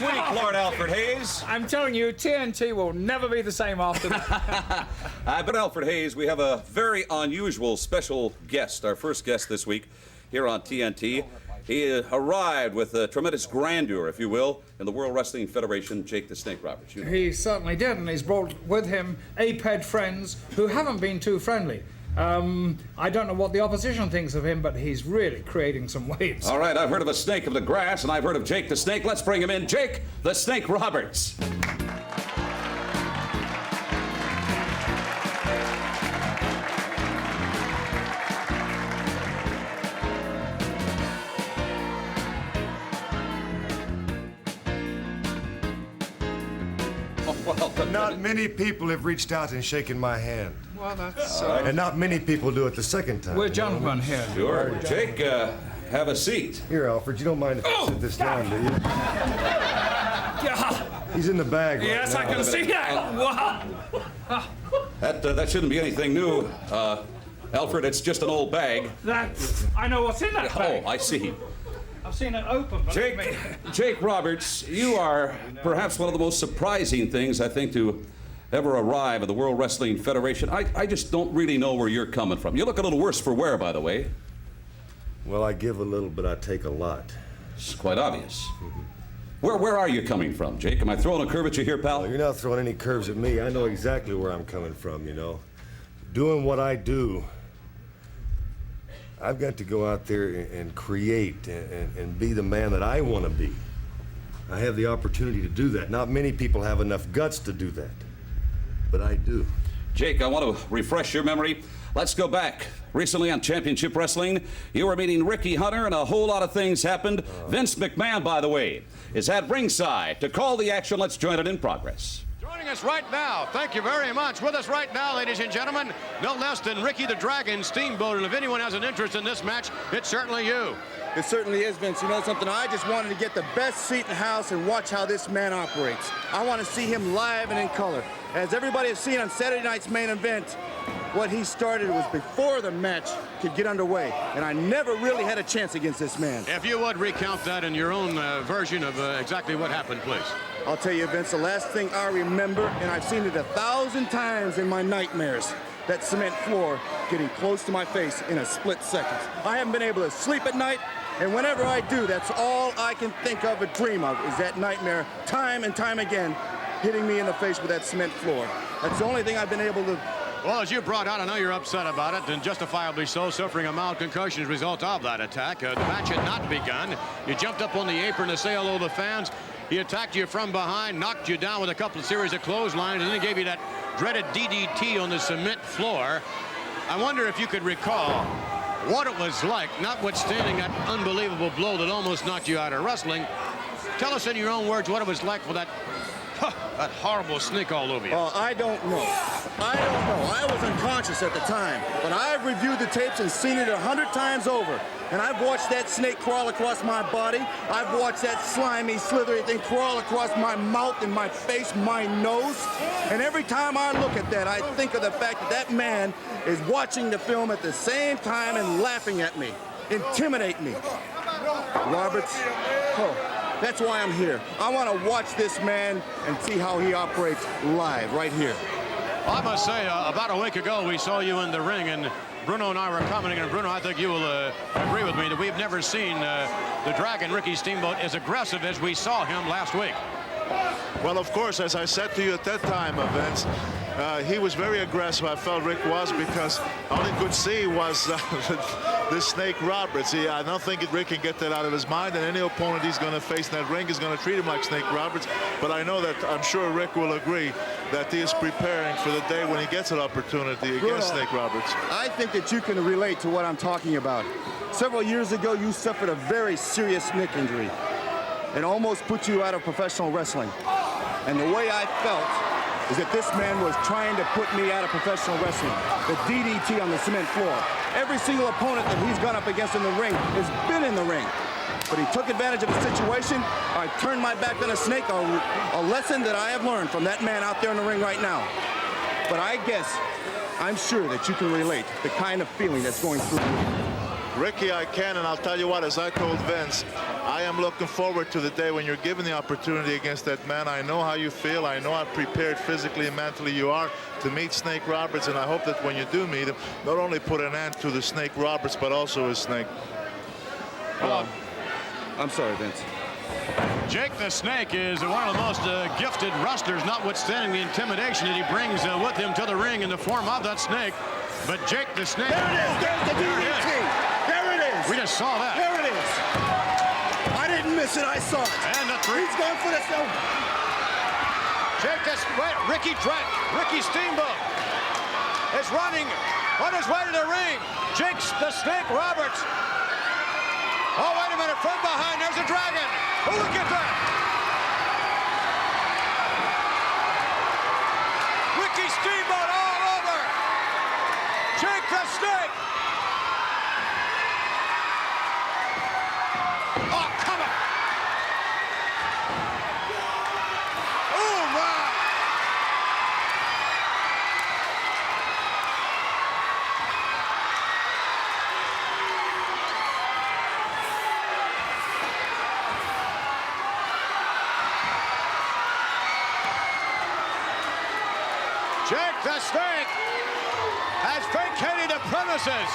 this week, Lord Alfred Hayes? I'm telling you, TNT will never be the same after that. But Alfred Hayes, we have a very unusual special guest, our first guest this week here on TNT. He arrived with a tremendous grandeur, if you will, in the World Wrestling Federation, Jake the Snake Roberts. You know. He certainly did, and he's brought with him ape-head friends who haven't been too friendly. I don't know what the opposition thinks of him, but he's really creating some waves. All right, I've heard of a snake of the grass, and I've heard of Jake the Snake. Let's bring him in. Jake the Snake Roberts. Not many people have reached out and shaken my hand. Well, that's... And not many people do it the second time. We're gentlemen here. Sure. Jake, have a seat. Here, Alfred, you don't mind if I sit this down, do you? Yeah. He's in the bag right Yes, now. I can see that. Wow. That shouldn't be anything new. Alfred, it's just an old bag. I know what's in that bag. Oh, I see. I've seen it open, but Jake Roberts, you are perhaps one of the most surprising things, I think, to ever arrive at the World Wrestling Federation. I just don't really know where you're coming from. You look a little worse for wear, by the way. Well, I give a little, but I take a lot. It's quite obvious. Where are you coming from, Jake? Am I throwing a curve at you here, pal? Well, you're not throwing any curves at me. I know exactly where I'm coming from, you know. Doing what I do, I've got to go out there and create and be the man that I want to be. I have the opportunity to do that. Not many people have enough guts to do that, but I do. Jake, I want to refresh your memory. Let's go back. Recently on Championship Wrestling, you were meeting Ricky Hunter, and a whole lot of things happened. Vince McMahon, by the way, is at ringside. To call the action, let's join it in progress. Joining us right now, thank you very much. With us right now, ladies and gentlemen, no less than Ricky the Dragon Steamboat. And if anyone has an interest in this match, it's certainly you. It certainly is, Vince. You know something? I just wanted to get the best seat in the house and watch how this man operates. I want to see him live and in color. As everybody has seen on Saturday night's main event, what he started was before the match could get underway, and I never really had a chance against this man. If you would recount that in your own version of exactly what happened, please. I'll tell you, Vince, the last thing I remember, and I've seen it 1,000 times in my nightmares, that cement floor getting close to my face in a split second. I haven't been able to sleep at night, and whenever I do, that's all I can think of and dream of is that nightmare, time and time again, hitting me in the face with that cement floor. That's the only thing I've been able to... Well, as you brought out, I know you're upset about it, and justifiably so, suffering a mild concussion as a result of that attack. The match had not begun. You jumped up on the apron to say hello to the fans. He attacked you from behind, knocked you down with a couple of series of clotheslines, and then he gave you that dreaded DDT on the cement floor. I wonder if you could recall what it was like, notwithstanding that unbelievable blow that almost knocked you out of wrestling. Tell us in your own words what it was like for that horrible snake all over you. Well, I don't know. I was unconscious at the time, but I've reviewed the tapes and seen it 100 times over. And I've watched that snake crawl across my body. I've watched that slimy, slithery thing crawl across my mouth and my face, my nose. And every time I look at that, I think of the fact that that man is watching the film at the same time and laughing at me, intimidate me. Roberts, that's why I'm here. I want to watch this man and see how he operates live right here. I must say, about a week ago, we saw you in the ring, and Bruno and I were commenting, and Bruno, I think you will agree with me that we've never seen the Dragon, Ricky Steamboat, as aggressive as we saw him last week. Well, of course, as I said to you at that time, Vince, he was very aggressive. I felt Rick was, because all he could see was the Snake Roberts. I don't think Rick can get that out of his mind, and any opponent he's going to face in that ring is going to treat him like Snake Roberts. But I know that, I'm sure Rick will agree that he is preparing for the day when he gets an opportunity against Snake Roberts. I think that you can relate to what I'm talking about. Several years ago, you suffered a very serious neck injury. It almost put you out of professional wrestling. And the way I felt is that this man was trying to put me out of professional wrestling. The DDT on the cement floor. Every single opponent that he's gone up against in the ring has been in the ring. But he took advantage of the situation. I turned my back on a snake, a lesson that I have learned from that man out there in the ring right now. But I guess, I'm sure that you can relate the kind of feeling that's going through you. Ricky, I can, and I'll tell you what, as I told Vince, I am looking forward to the day when you're given the opportunity against that man. I know how you feel. I know how prepared physically and mentally you are to meet Snake Roberts, and I hope that when you do meet him, not only put an end to the Snake Roberts, but also his Snake. I'm sorry, Vince. Jake the Snake is one of the most gifted wrestlers, notwithstanding the intimidation that he brings with him to the ring in the form of that snake. But Jake the Snake... There it is. There's the DDT. There it is. We just saw that. There it is. I didn't miss it. I saw it. And the three. He's going for the... Jake the Ricky Steamboat is running on his way to the ring. Jake the Snake Roberts. Oh, wait a minute. From behind, there's a dragon. Oh, look at that. Ricky Steamboat all over Jake the Snake. Oh, come on. Oh, my. Jake the Snake has vacated the premises.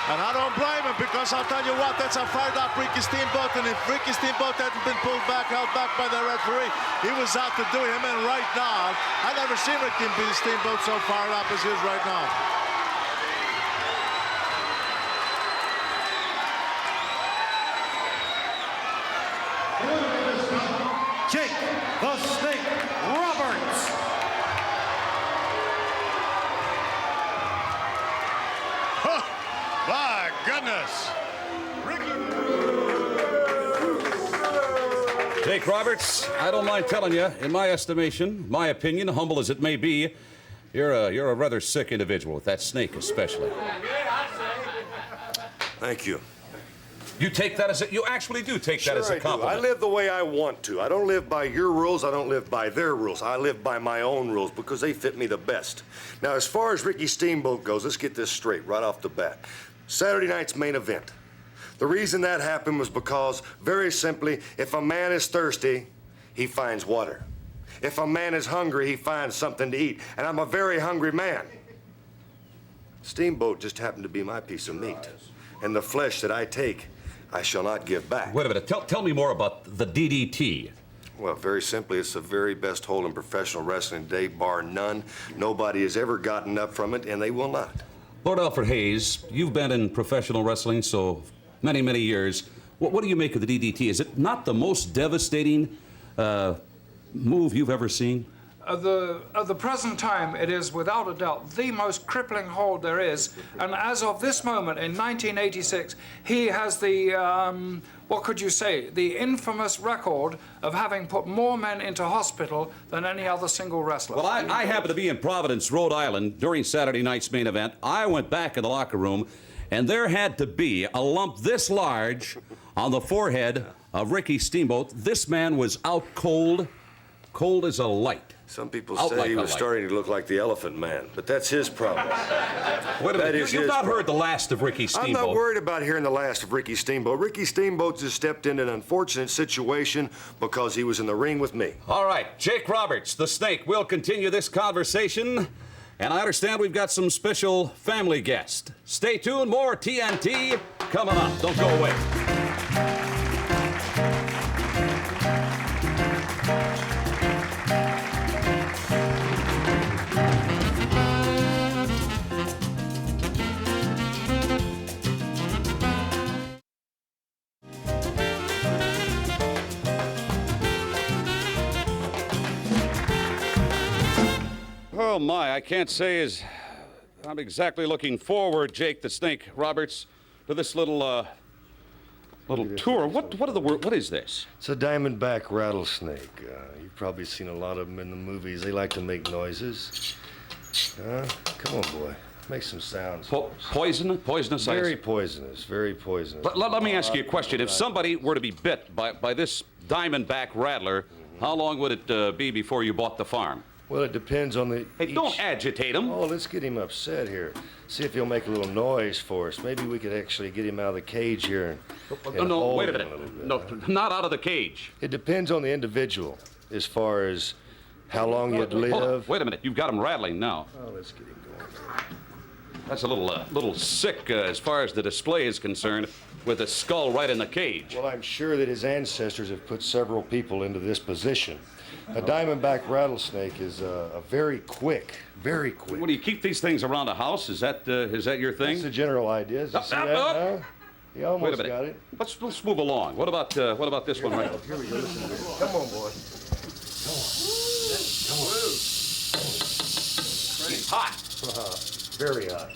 And I don't blame him, because I'll tell you what, that's a fired up Ricky Steamboat, and if Ricky Steamboat hadn't been pulled back, held back by the referee, he was out to do him in right now. I've never seen Ricky Steamboat so fired up as he is right now. Jake the Snake Roberts. My goodness. Jake Roberts, I don't mind telling you, in my estimation, my opinion, humble as it may be, you're a rather sick individual, with that snake especially. Thank you. You take that as a, you actually do take that as a compliment. I live the way I want to. I don't live by your rules. I don't live by their rules. I live by my own rules because they fit me the best. Now, as far as Ricky Steamboat goes, let's get this straight right off the bat. Saturday night's main event. The reason that happened was because, very simply, if a man is thirsty, he finds water. If a man is hungry, he finds something to eat. And I'm a very hungry man. Steamboat just happened to be my piece of meat. And the flesh that I take, I shall not give back. Wait a minute. Tell me more about the DDT. Well, very simply, it's the very best hold in professional wrestling today, bar none. Nobody has ever gotten up from it, and they will not. Lord Alfred Hayes, you've been in professional wrestling so many, many years. What do you make of the DDT? Is it not the most devastating move you've ever seen? At the present time, it is without a doubt the most crippling hold there is. And as of this moment, in 1986, he has the, what could you say, the infamous record of having put more men into hospital than any other single wrestler. Well, I happened to be in Providence, Rhode Island during Saturday night's main event. I went back in the locker room, and there had to be a lump this large on the forehead of Ricky Steamboat. This man was out cold as a light. Some people say he was starting to look like the Elephant Man, but that's his problem. Wait a minute, you've not heard the last of Ricky Steamboat. I'm not worried about hearing the last of Ricky Steamboat. Ricky Steamboat just stepped into an unfortunate situation because he was in the ring with me. All right, Jake Roberts, the Snake, we'll continue this conversation. And I understand we've got some special family guests. Stay tuned, more TNT coming up. Don't go away. Oh, my, I can't say as I'm exactly looking forward, Jake the Snake Roberts, to this little tour. What is this? It's a diamondback rattlesnake. You've probably seen a lot of them in the movies. They like to make noises. Come on, boy. Make some sounds. Poisonous? Very poisonous, very poisonous. Let me ask you a question. If somebody were to be bit by this diamondback rattler, how long would it be before you bought the farm? Well, it depends on the... Hey, don't agitate him. Oh, let's get him upset here. See if he'll make a little noise for us. Maybe we could actually get him out of the cage here and No, hold wait a him minute. little bit. No, not out of the cage. It depends on the individual as far as how long you'd Hold on. live. Wait a minute. You've got him rattling now. Oh, let's get him going. That's a little sick as far as the display is concerned, with the skull right in the cage. Well, I'm sure that his ancestors have put several people into this position. A diamondback rattlesnake is very quick. What do you keep these things around the house? Is that your thing? That's the general idea. You see that now? He almost Wait a minute. got it. Let's move along. What about this one right? Here we go. Listen to this. Come on, boy. It's hot. Very hot.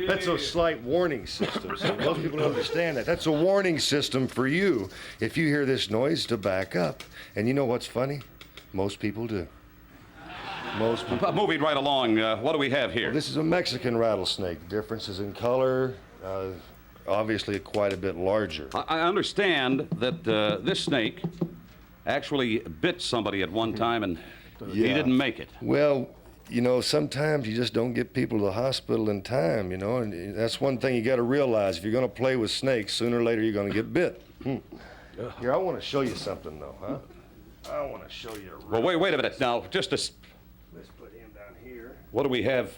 That's a slight warning system. So most people don't understand that. That's a warning system for you if you hear this noise to back up. And you know what's funny? Most people do. Most people. Moving right along. What do we have here? This is a Mexican rattlesnake. Differences in color, obviously quite a bit larger. I understand that this snake actually bit somebody at one time, and he didn't make it. Well, you know, sometimes you just don't get people to the hospital in time, you know, and that's one thing you got to realize. If you're going to play with snakes, sooner or later you're going to get bit. Here, I want to show you something, though, huh? I want to show you a Well, wait a minute now. Let's put him down here. What do we have?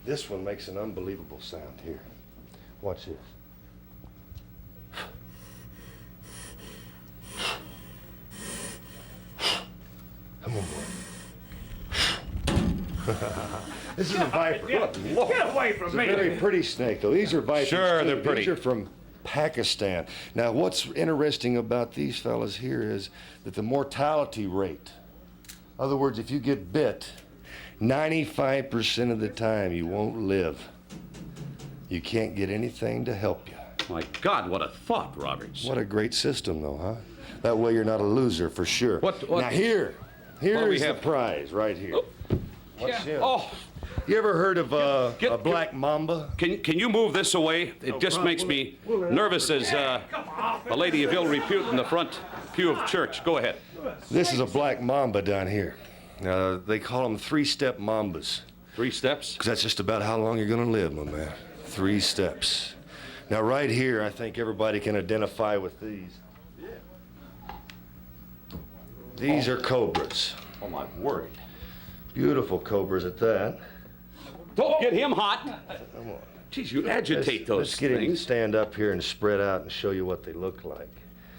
This one makes an unbelievable sound. Here, watch this. Come on, boy. This is a viper. Get away from me. It's a very pretty snake, though. These are vipers. Sure, they're too. pretty. These are from Pakistan. Now, what's interesting about these fellas here is that the mortality rate, in other words, if you get bit, 95% of the time you won't live. You can't get anything to help you. My God, what a thought, Roberts. What a great system, though, huh? That way you're not a loser for sure. What- Now, here's we the have? prize right here. Watch him. Oh, You ever heard of a Get- black mamba? can you move this away? It just makes me nervous as a lady of ill repute in the front pew of church. Go ahead. This is a black mamba down here. They call them three-step mambas, 3 steps. because that's just about how long you're going to live, my man. 3 steps. Now, right here, I think everybody can identify with these. These are cobras. Oh, my word. Beautiful cobras at that. Don't get him hot. Geez, you agitate those Let's get him to things. stand up here and spread out and show you what they look like.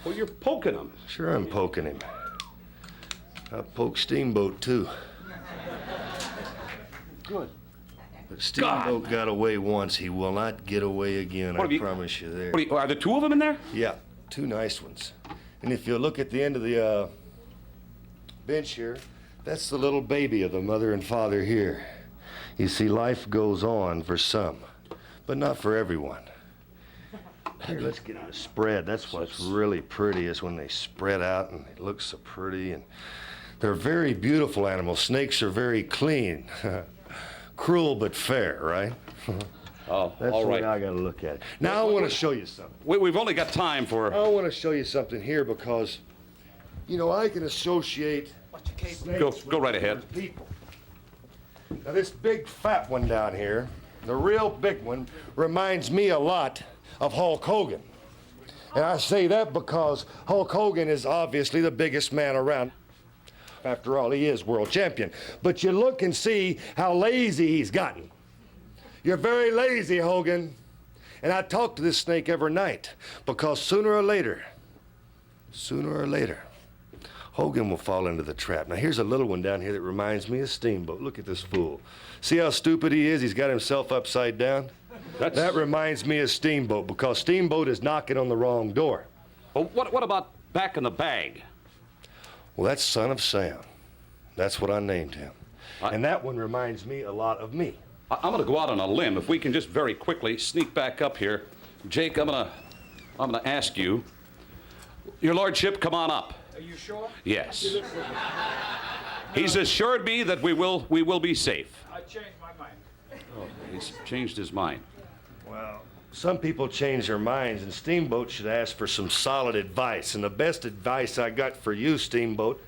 Well, you're poking them. Sure, I'm poking him. I poke Steamboat, too. Good. But Steamboat got away once. He will not get away again, What I have you- promise you there. Are there 2 of them in there? Yeah, 2 nice ones. And if you look at the end of the bench here, that's the little baby of the mother and father here. You see, life goes on for some, but not for everyone. Here, let's get them to spread. That's what's really pretty is when they spread out and they look so pretty. And they're very beautiful animals. Snakes are very clean. Cruel but fair, right? Oh, That's all the way right. I gotta look at it. Now I want to show you something. We've only got time for... I want to show you something here because, you know, I can associate snakes Go right with ahead. people. Now, this big fat one down here, the real big one, reminds me a lot of Hulk Hogan. And I say that because Hulk Hogan is obviously the biggest man around. After all, he is world champion. But you look and see how lazy he's gotten. You're very lazy, Hogan. And I talk to this snake every night because sooner or later, Hogan will fall into the trap. Now, here's a little one down here that reminds me of Steamboat. Look at this fool. See how stupid he is? He's got himself upside down. That reminds me of Steamboat because Steamboat is knocking on the wrong door. Well, what about back in the bag? Well, that's Son of Sam. That's what I named him. And that one reminds me a lot of me. I'm going to go out on a limb. If we can just very quickly sneak back up here. Jake, I'm going to ask you. Your lordship, come on up. Are you sure? Yes. He's assured me that we will be safe. I changed my mind. Oh, he's changed his mind. Well, some people change their minds, and Steamboat should ask for some solid advice. And the best advice I got for you, Steamboat,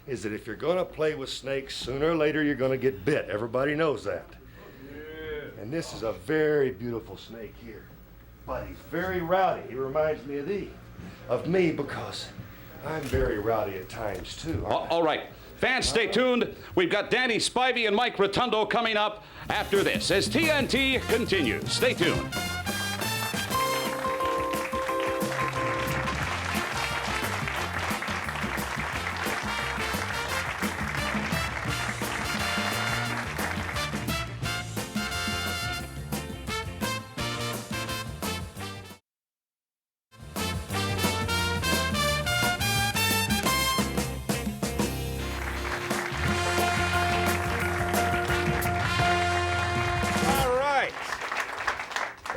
is that if you're going to play with snakes, sooner or later you're going to get bit. Everybody knows that. And this is a very beautiful snake here. But he's very rowdy. He reminds me of me because I'm very rowdy at times, too. All right. Fans, stay tuned. We've got Danny Spivey and Mike Rotundo coming up after this as TNT continues. Stay tuned.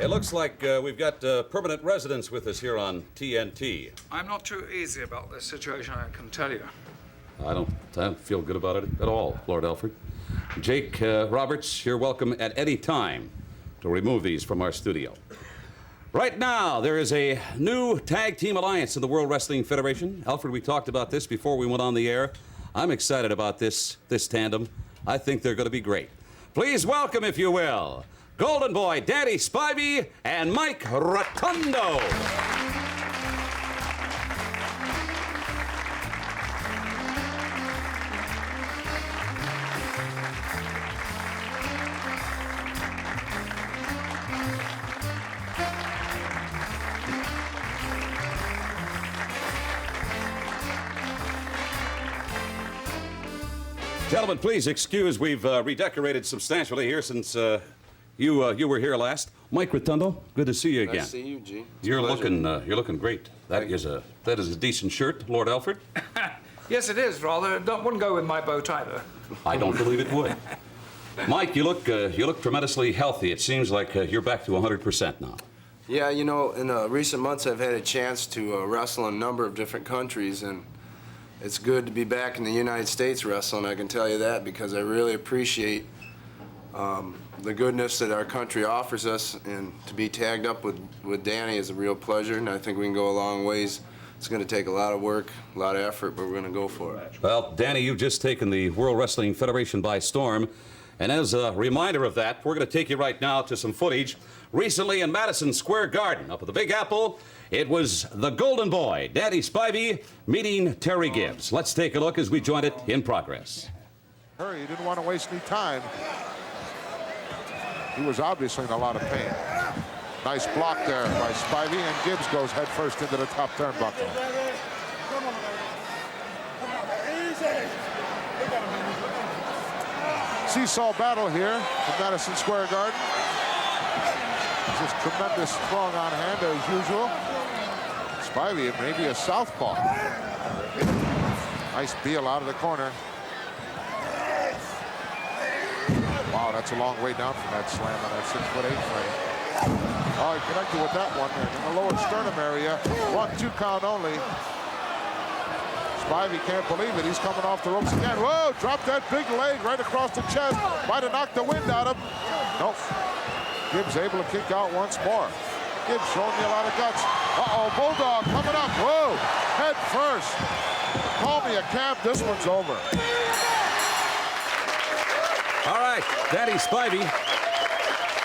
It looks like we've got permanent residents with us here on TNT. I'm not too easy about this situation, I can tell you. I don't feel good about it at all, Lord Alfred. Jake Roberts, you're welcome at any time to remove these from our studio. Right now, there is a new tag team alliance in the World Wrestling Federation. Alfred, we talked about this before we went on the air. I'm excited about this tandem. I think they're going to be great. Please welcome, if you will, Golden Boy Danny Spivey and Mike Rotundo. Gentlemen, please excuse, we've redecorated substantially here since you were here last. Mike Rotundo, good to see you again. Nice to see you, G. You're looking great. That is a decent shirt, Lord Alfred. Yes, it is, rather. It wouldn't go with my bow tie, though. I don't believe it would. Mike, you look tremendously healthy. It seems like you're back to 100% now. Yeah, you know, in recent months I've had a chance to wrestle in a number of different countries, and it's good to be back in the United States wrestling, I can tell you that, because I really appreciate the goodness that our country offers us, and to be tagged up with Danny is a real pleasure, and I think we can go a long ways. It's going to take a lot of work, a lot of effort, but we're going to go for it. Well, Danny, you've just taken the World Wrestling Federation by storm, and as a reminder of that, we're going to take you right now to some footage. Recently in Madison Square Garden, up at the Big Apple, it was the Golden Boy, Danny Spivey, meeting Terry Gibbs. Let's take a look as we join it in progress. Hurry, he didn't want to waste any time. He was obviously in a lot of pain. Nice block there by Spivey, and Gibbs goes head first into the top turnbuckle. Seesaw battle here in Madison Square Garden. Just tremendous strong on hand as usual. Spivey, maybe a southpaw. Nice Beal out of the corner. Wow, that's a long way down from that slam on that 6'8" frame. Oh, he connected with that one in the lower sternum area. 1-2 count only. Spivey can't believe it. He's coming off the ropes again. Whoa, dropped that big leg right across the chest. Might have knocked the wind out of him. Nope. Gibbs able to kick out once more. Gibbs showing me a lot of guts. Uh-oh, Bulldog coming up. Whoa, head first. Call me a cab, this one's over. All right, Danny Spivey.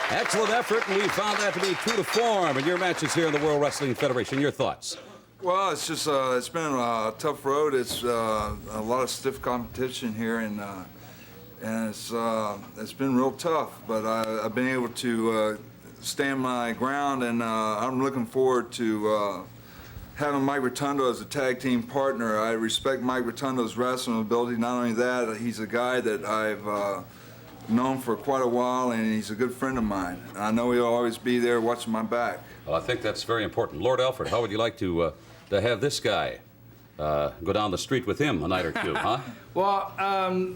Excellent effort, and we found that to be true to form in your matches here in the World Wrestling Federation. Your thoughts? Well, it's just it's been a tough road. It's a lot of stiff competition here, and it's been real tough. But I've been able to stand my ground, and I'm looking forward to having Mike Rotundo as a tag team partner. I respect Mike Rotundo's wrestling ability. Not only that, he's a guy that I've known for quite a while, and he's a good friend of mine. I know he'll always be there watching my back. Well, I think that's very important. Lord Alfred, how would you like to have this guy go down the street with him a night or two, huh? Well,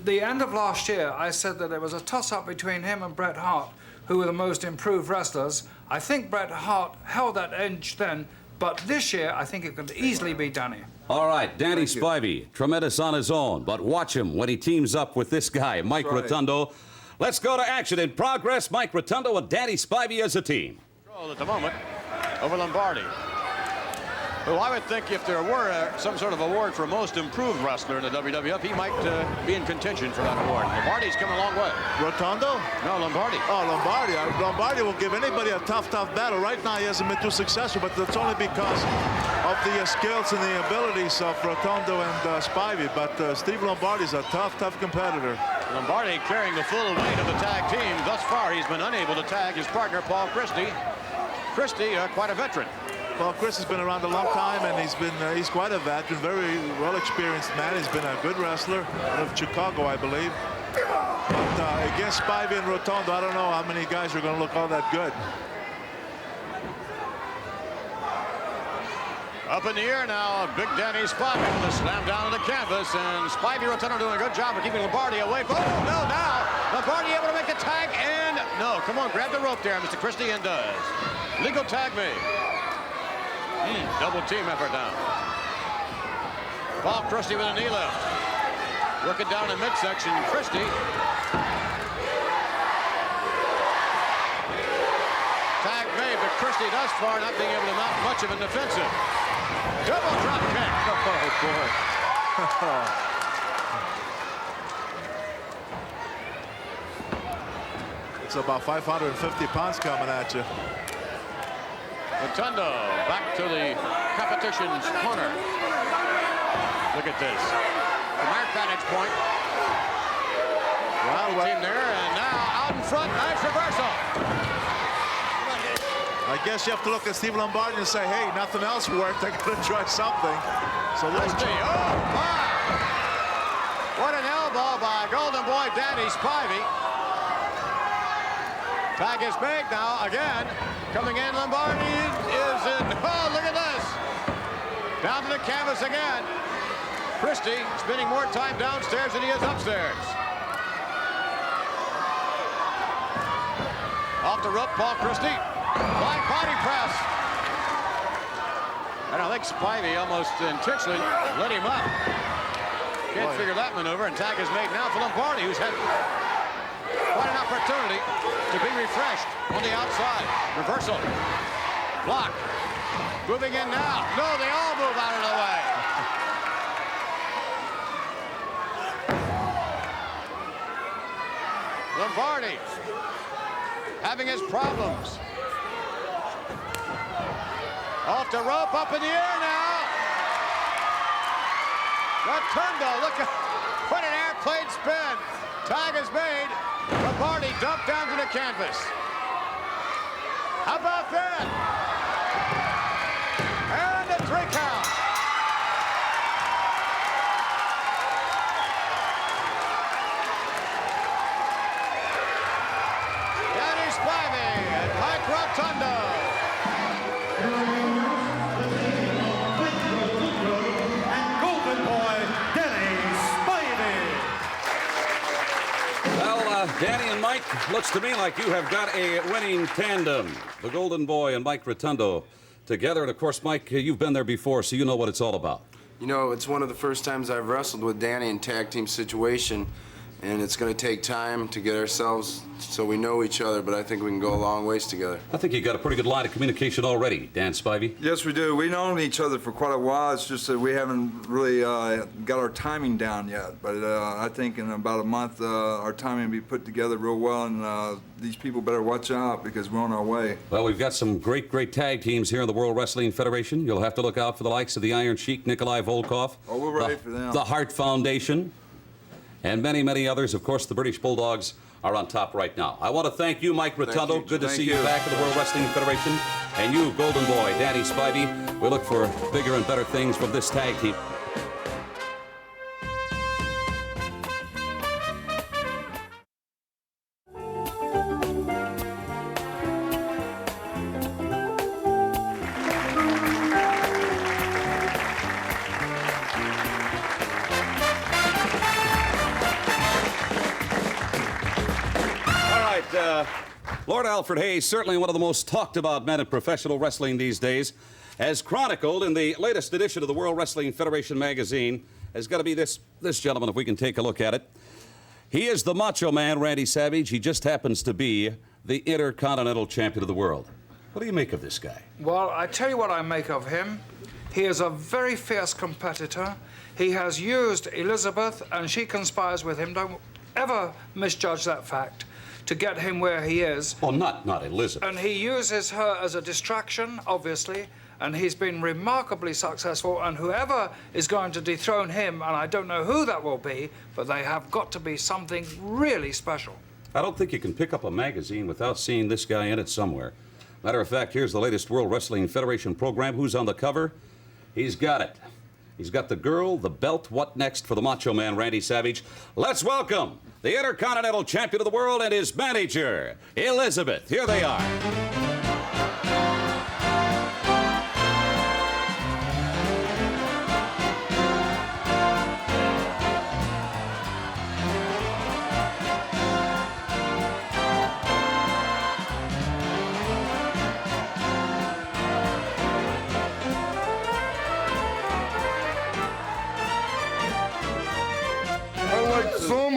the end of last year, I said that there was a toss-up between him and Bret Hart, who were the most improved wrestlers. I think Bret Hart held that edge then, but this year, I think it could easily be Danny. All right, Danny Spivey, tremendous on his own, but watch him when he teams up with this guy, Mike Rotundo. Let's go to action in progress. Mike Rotundo and Danny Spivey as a team. At the moment, over Lombardi. Well, I would think if there were some sort of award for most improved wrestler in the WWF, he might be in contention for that award. Lombardi's come a long way. Rotundo? No, Lombardi. Oh, Lombardi. Lombardi will give anybody a tough battle. Right now, he hasn't been too successful, but that's only because of the skills and the abilities of Rotundo and Spivey. But Steve Lombardi's a tough competitor. Lombardi carrying the full weight of the tag team. Thus far, he's been unable to tag his partner, Paul Christie. Christie, quite a veteran. Well, Chris has been around a long time, and he's quite a veteran, very well-experienced man. He's been a good wrestler out of Chicago, I believe. But against Spivey and Rotundo, I don't know how many guys are going to look all that good. Up in the air now, Big Danny Spivey with a slam down to the canvas, and Spivey Rotundo doing a good job of keeping Lombardi away. Oh, no, now Lombardi able to make the tag, and no, come on, grab the rope there, Mr. Christie, and does. Legal tag me. Double team effort now. Paul Christie with a knee lift. Working down in midsection, Christie. Tag made, but Christie thus far not being able to mount much of an offensive. Double drop kick. Oh, boy. It's about 550 pounds coming at you. Rotundo back to the competition's corner. Look at this. From our vantage point. Well, team there, and now out in front, nice reversal. I guess you have to look at Steve Lombardi and say, hey, nothing else worked. I gotta try something. So let's see. Oh, my! What an elbow by Golden Boy Danny Spivey. Tag is made now again. Coming in, Lombardi is in. Oh, look at this. Down to the canvas again. Christie spending more time downstairs than he is upstairs. Off the rope, Paul Christie. Flying body press. And I think Spivey almost intentionally let him up. Can't figure that maneuver, and tag is made now for Lombardi, who's had quite an opportunity to be refreshed on the outside. Reversal. Block. Moving in now. No, they all move out of the way. Lombardi having his problems. Off the rope, up in the air now. Rotundo, look at what an airplane spin. Tag is made. Lombardi dumped down to the canvas. How about that? And a 3 count. Danny Spivey and Mike Rotundo. And Golden Boy Danny Spivey. Danny and Mike, looks to me like you have got a winning tandem. The Golden Boy and Mike Rotundo together. And, of course, Mike, you've been there before, so you know what it's all about. You know, it's one of the first times I've wrestled with Danny in tag team situation, and it's going to take time to get ourselves so we know each other, but I think we can go a long ways together. I think you got a pretty good line of communication already, Dan Spivey. Yes, we do. We've known each other for quite a while. It's just that we haven't really got our timing down yet. But I think in about a month, our timing will be put together real well, and these people better watch out because we're on our way. Well, we've got some great tag teams here in the World Wrestling Federation. You'll have to look out for the likes of the Iron Sheik, Nikolai Volkov. Oh, we're ready for them. The Hart Foundation, and many others. Of course, the British Bulldogs are on top right now. I want to thank you, Mike Rotundo. Good to see you back in the World Wrestling Federation. And you, Golden Boy, Danny Spivey. We look for bigger and better things from this tag team. Lord Alfred Hayes, certainly one of the most talked about men in professional wrestling these days, as chronicled in the latest edition of the World Wrestling Federation magazine, has got to be this gentleman, if we can take a look at it. He is the Macho Man, Randy Savage. He just happens to be the Intercontinental Champion of the world. What do you make of this guy? Well, I tell you what I make of him. He is a very fierce competitor. He has used Elizabeth, and she conspires with him. Don't ever misjudge that fact, to get him where he is. Well, not Elizabeth. And he uses her as a distraction, obviously, and he's been remarkably successful, and whoever is going to dethrone him, and I don't know who that will be, but they have got to be something really special. I don't think you can pick up a magazine without seeing this guy in it somewhere. Matter of fact, here's the latest World Wrestling Federation program. Who's on the cover? He's got it. He's got the girl, the belt. What next for the Macho Man, Randy Savage? Let's welcome the Intercontinental Champion of the World and his manager, Elizabeth. Here they are.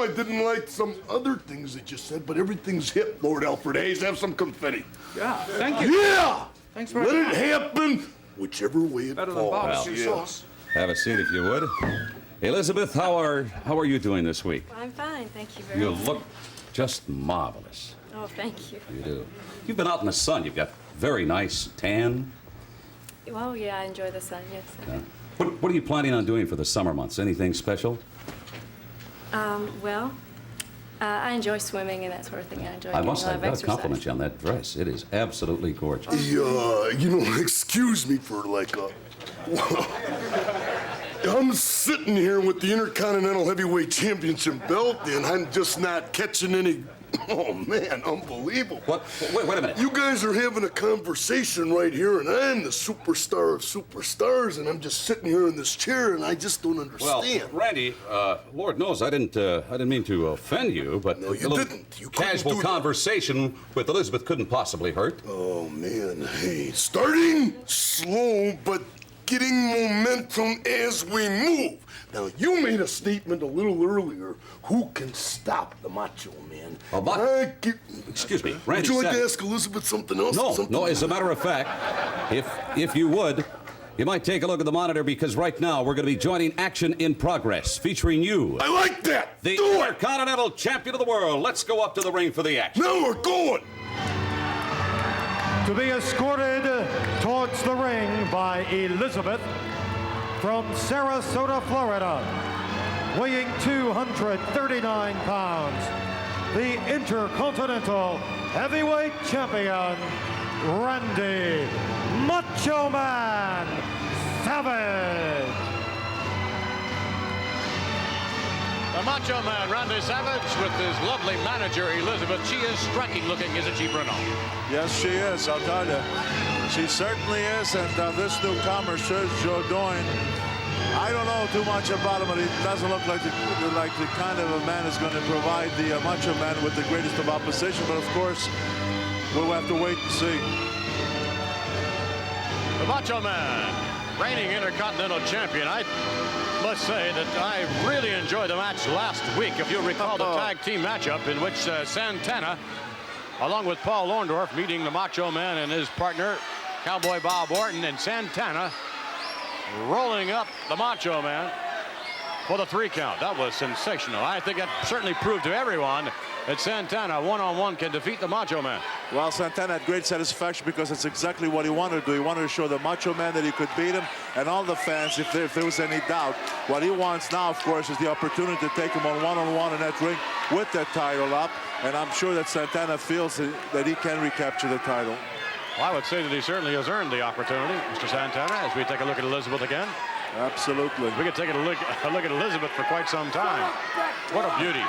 I didn't like some other things that you said, but everything's hip, Lord Alfred Hayes. Have some confetti. Yeah, thank you. Yeah! Thanks very Let much. it happen, whichever way it Better than falls. barbecue sauce. Have a seat if you would. Elizabeth, how are you doing this week? I'm fine, thank you very You much. look just marvelous. Oh, thank you. You do. You've been out in the sun. You've got very nice tan. Well, yeah, I enjoy the sun, yes. What are you planning on doing for the summer months? Anything special? Well, I enjoy swimming and that sort of thing. I enjoy I getting must a lot say, of I've got to exercise. compliment you on that dress. It is absolutely gorgeous. You know, excuse me for like a... I'm sitting here with the Intercontinental Heavyweight Championship belt, and I'm just not catching any... Oh, man, unbelievable. What? Wait a minute. You guys are having a conversation right here, and I'm the superstar of superstars, and I'm just sitting here in this chair, and I just don't understand. Well, Randy, Lord knows I didn't mean to offend you, but No, you a little didn't. You couldn't casual do that. conversation with Elizabeth couldn't possibly hurt. Oh, man. Hey, starting slow, but getting momentum as we move. Now, you made a statement a little earlier. Who can stop the Macho Man? Excuse me, Randy. Would you like to Savage. ask Elizabeth something else? No. As a matter of fact, if you would, you might take a look at the monitor because right now we're going to be joining Action in Progress, featuring you. I like that. The Do it. Intercontinental Champion of the World. Let's go up to the ring for the action. Now we're going. To be escorted towards the ring by Elizabeth from Sarasota, Florida, weighing 239 pounds, the Intercontinental Heavyweight Champion, Randy Macho Man Savage. The Macho Man, Randy Savage, with his lovely manager, Elizabeth. She is striking looking, isn't she, Bruno? Yes, she is, I'll tell you. She certainly is, and this newcomer, Sergio Doyne, I don't know too much about him, but he doesn't look like the kind of a man who's going to provide the Macho Man with the greatest of opposition, but of course, we'll have to wait and see. The Macho Man, reigning Intercontinental Champion. I must say that I really enjoyed the match last week. If you'll recall the tag team matchup in which Santana, along with Paul Orndorff, meeting the Macho Man and his partner, Cowboy Bob Orton, and Santana rolling up the Macho Man for the 3 count. That was sensational. I think that certainly proved to everyone that Santana one-on-one can defeat the Macho Man. Well, Santana had great satisfaction because it's exactly what he wanted to do. He wanted to show the Macho Man that he could beat him, and all the fans, if there was any doubt. What he wants now, of course, is the opportunity to take him on one-on-one in that ring with that title up, and I'm sure that Santana feels that he can recapture the title. Well, I would say that he certainly has earned the opportunity, Mr. Santana, as we take a look at Elizabeth again. Absolutely. We could take a look at Elizabeth for quite some time. What a beauty.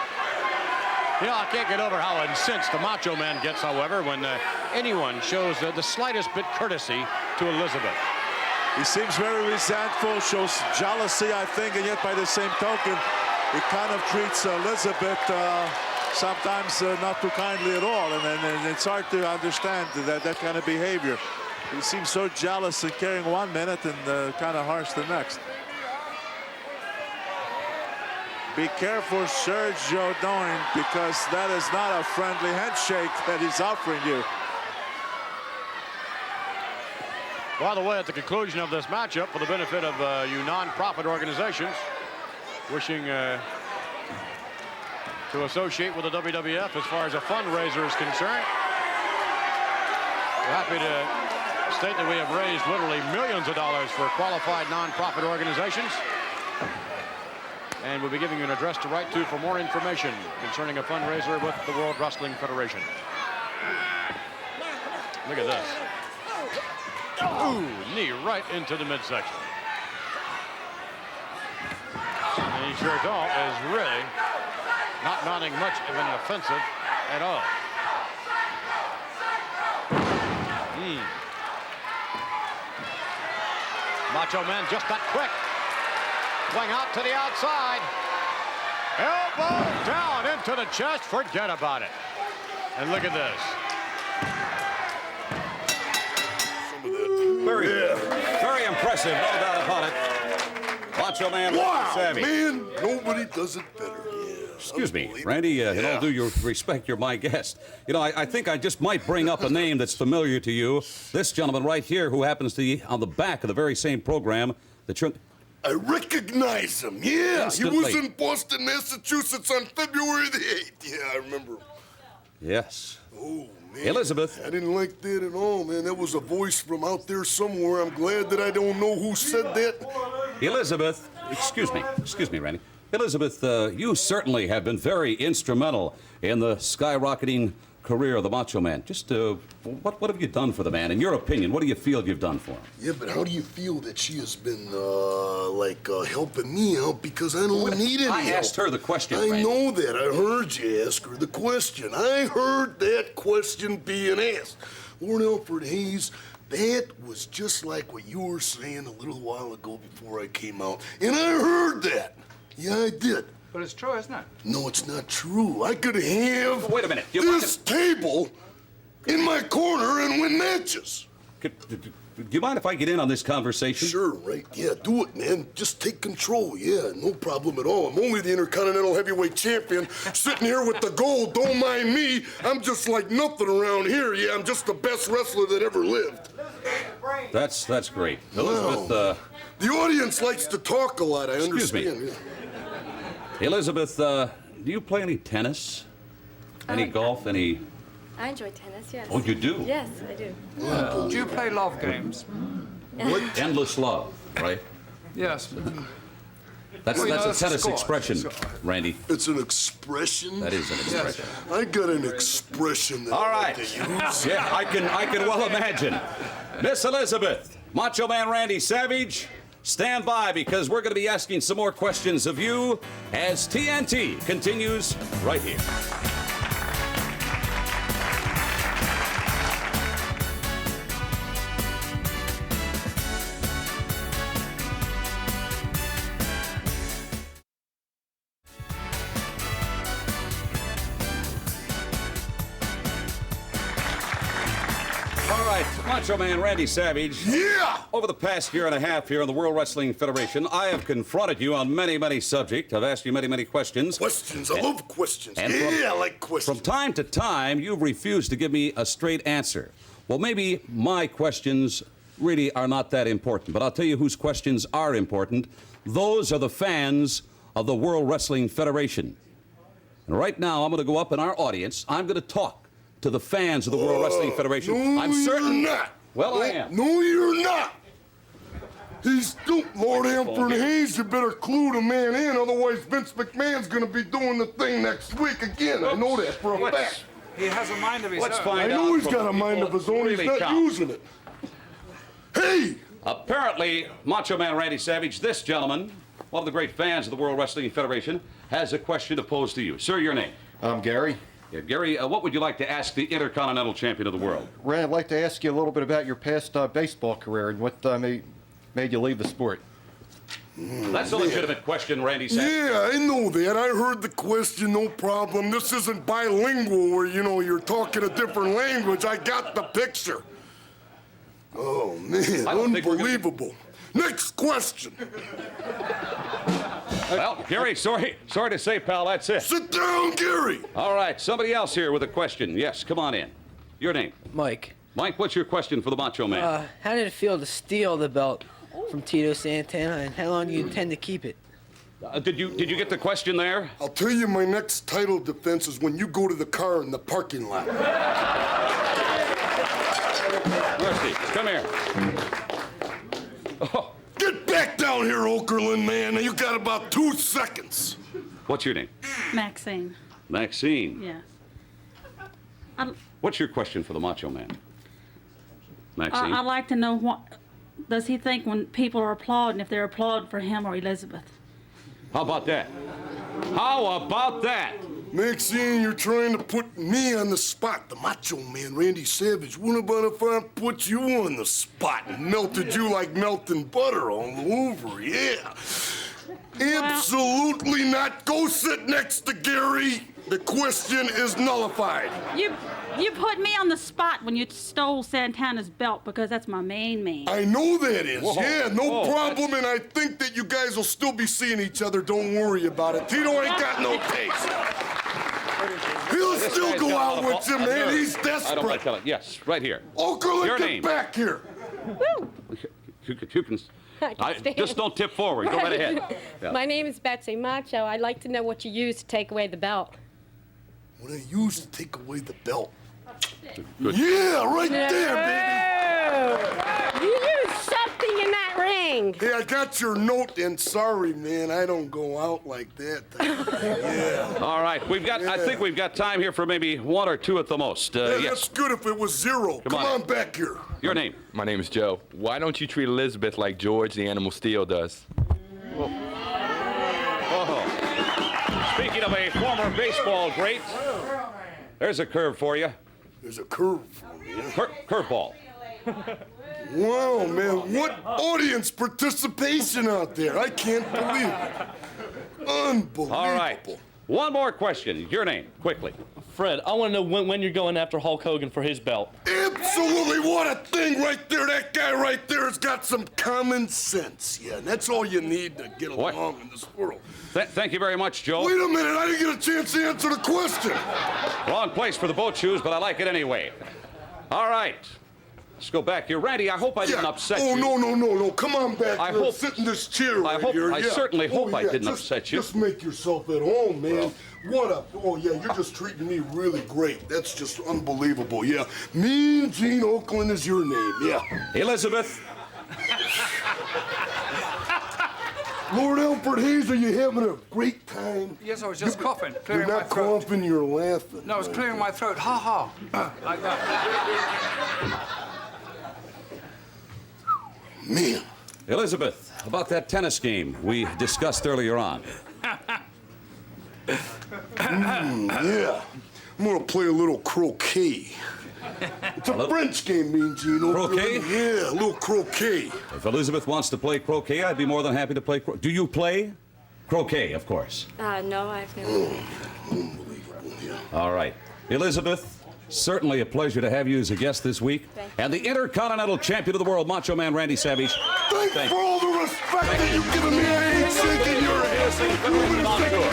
You know, I can't get over how incensed the Macho Man gets, however, when anyone shows the slightest bit courtesy to Elizabeth. He seems very resentful, shows jealousy, I think, and yet by the same token, he kind of treats Elizabeth sometimes not too kindly at all, and it's hard to understand that kind of behavior. He seems so jealous and caring one minute and kind of harsh the next. Be careful, Sergio Doyne, because that is not a friendly handshake that he's offering you. By the way, at the conclusion of this matchup, for the benefit of you non-profit organizations wishing to associate with the WWF as far as a fundraiser is concerned, we're happy to state that we have raised literally millions of dollars for qualified non-profit organizations. And we'll be giving you an address to write to for more information concerning a fundraiser with the World Wrestling Federation. Look at this. Ooh, knee right into the midsection. And sure don't is really not mounting much of an offensive at all. Macho Man just that quick. Swing out to the outside. Elbow down into the chest. Forget about it. And look at this. Very impressive, no doubt about it. Macho Man, Wow, Savvy. man, nobody does it better. Excuse me, Randy, in all due respect, you're my guest. You know, I think I just might bring up a name that's familiar to you. This gentleman right here who happens to be on the back of the very same program that you're... I recognize him, yeah. Instantly. He was in Boston, Massachusetts on February the 8th. Yeah, I remember him. Yes. Oh, man. Elizabeth. I didn't like that at all, man. That was a voice from out there somewhere. I'm glad that I don't know who said that. Elizabeth, excuse me, Randy. Elizabeth, you certainly have been very instrumental in the skyrocketing career of the Macho Man. Just, what have you done for the man? In your opinion, what do you feel you've done for him? Yeah, but how do you feel that she has been, helping me out because I don't need any help? I asked her the question, I Randy. know that. I heard you ask her the question. I heard that question being asked. Lord Alfred Hayes, that was just like what you were saying a little while ago before I came out. And I heard that. Yeah, I did. But it's true, isn't it? No, it's not true. I could have Wait a minute. this table in my corner and win matches. Do you mind if I get in on this conversation? Sure, right. Yeah, do it, man. Just take control. Yeah, no problem at all. I'm only the Intercontinental Heavyweight Champion, sitting here with the gold. Don't mind me. I'm just like nothing around here. Yeah, I'm just the best wrestler that ever lived. That's great. Wow. Elizabeth, The audience likes to talk a lot, I Excuse me. understand. Yeah. Elizabeth, do you play any tennis? Any golf? Any... I enjoy tennis, yes. Oh, you do? Yes, I do. Do you play love games? What? Endless love, right? Yes. That's Well, you know, a that's a tennis score. expression, Randy. It's an expression? That is an expression. I got an expression that All I right. like to use. Yeah, I can well imagine. Miss Elizabeth, Macho Man Randy Savage, stand by because we're going to be asking some more questions of you as TNT continues right here. All right, Macho Man Randy Savage. Yeah! Over the past year and a half here in the World Wrestling Federation, I have confronted you on many subjects. I've asked you many questions. Questions. I love questions. and Yeah, I like questions. From time to time, you've refused to give me a straight answer. Well, maybe my questions really are not that important, but I'll tell you whose questions are important. Those are the fans of the World Wrestling Federation. And right now, I'm going to go up in our audience. I'm going to talk to the fans of the World Wrestling Federation. No, I'm certain. you're not. Well, I am. No, you're not. He's Lord Alfred Hayes, you better clue the man in, otherwise Vince McMahon's gonna be doing the thing next week again. I know that for a fact. He has a mind of his Let's own. find I out know he's from got a the mind people of his own. who He's really not count. using it. Hey! Apparently, Macho Man Randy Savage, this gentleman, one of the great fans of the World Wrestling Federation, has a question to pose to you. Sir, your name? I'm Gary. Yeah, Gary, what would you like to ask the Intercontinental Champion of the world? Ray, I'd like to ask you a little bit about your past baseball career and what made you leave the sport. That's a legitimate question, Randy Savage. Yeah, I know that. I heard the question, no problem. This isn't bilingual where, you're talking a different language. I got the picture. Oh, man, I don't think we're unbelievable. Next question. Well, Gary, sorry to say, pal, that's it. Sit down, Gary. All right, somebody else here with a question. Yes, come on in. Your name? Mike. Mike, what's your question for the Macho Man? How did it feel to steal the belt from Tito Santana, and how long do you intend to keep it? Did you get the question there? I'll tell you my next title defense is when you go to the car in the parking lot. Rusty, come here. Oh. Get back down here, Okerlund, man. You got about 2 seconds. What's your name? Maxine. Maxine. Yes. What's your question for the Macho Man? Maxine. I'd like to know what does he think when people are applauding, if they're applauding for him or Elizabeth? How about that? How about that? Maxine, you're trying to put me on the spot. The Macho Man, Randy Savage. What about if I put you on the spot and melted you like melting butter all over? Yeah. Absolutely not. Go sit next to Gary. The question is nullified. You put me on the spot when you stole Santana's belt because that's my main man. I know that is. Whoa. Yeah, no Whoa. problem, and I think that you guys will still be seeing each other. Don't worry about it. Tito ain't got no taste. He'll still go out with you, man. He's desperate. I don't like telling. Yes, right here. Okerlund, Your get name. back here. Woo! You can just don't tip forward. Go right ahead. Yeah. My name is Betsy Macho. I'd like to know what you used to take away the belt. What I used to take away the belt. Good. Yeah, right there, baby. You used something in that ring. Hey, I got your note, and sorry, man, I don't go out like that. Yeah. All right, I think we've got time here for maybe 1 or 2 at the most. Yeah, yes. that's good if it was 0. Come on back here. Your name? My name is Joe. Why don't you treat Elizabeth like George the Animal Steel does? Oh. Speaking of a former baseball great, there's a curve for you. There's a curve for me. Curveball. Wow, man, what audience participation out there. I can't believe it. Unbelievable. All right. One more question. Your name, quickly. Fred, I want to know when you're going after Hulk Hogan for his belt. Absolutely. What a thing right there. That guy right there has got some common sense. Yeah, and that's all you need to get along in this world. Thank you very much, Joe. Wait a minute. I didn't get a chance to answer the question. Wrong place for the boat shoes, but I like it anyway. All right. Let's go back here. Randy, I hope I didn't upset you. Oh, no. Come on back here. Sit in this chair right here. I certainly hope I didn't upset you. Just make yourself at home, man. Oh, yeah, you're just treating me really great. That's just unbelievable, yeah. Mean Gene Okerlund is your name, yeah. Elizabeth. Lord Alfred Hayes, are you having a great time? Yes, I was just coughing, clearing You're my not throat. coughing, you're laughing. No, I was clearing my throat. Ha ha. Like that. Man. Elizabeth, about that tennis game we discussed earlier on. Yeah. I'm gonna play a little croquet. It's a French game, Mean Gene. Croquet? Yeah, a little croquet. If Elizabeth wants to play croquet, I'd be more than happy to play croquet. Do you play? Croquet, of course. No, I've never. Unbelievable, yeah. All right. Elizabeth, certainly a pleasure to have you as a guest this week. And the Intercontinental Champion of the World, Macho Man Randy Savage. Thanks for all the respect that you've given me. I ain't shaking your hand.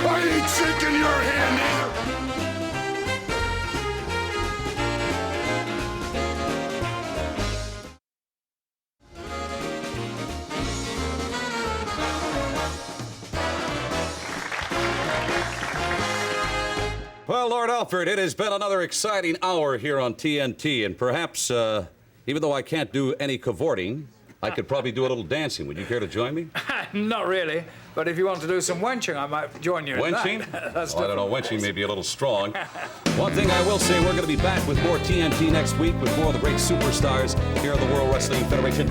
I ain't shaking your hand either. Well, Lord Alfred, it has been another exciting hour here on TNT, and perhaps, even though I can't do any cavorting, I could probably do a little dancing. Would you care to join me? Not really, but if you want to do some wenching, I might join you in Wenching? that. That's I don't know, wenching may be a little strong. One thing I will say, we're going to be back with more TNT next week with more of the great superstars here in the World Wrestling Federation.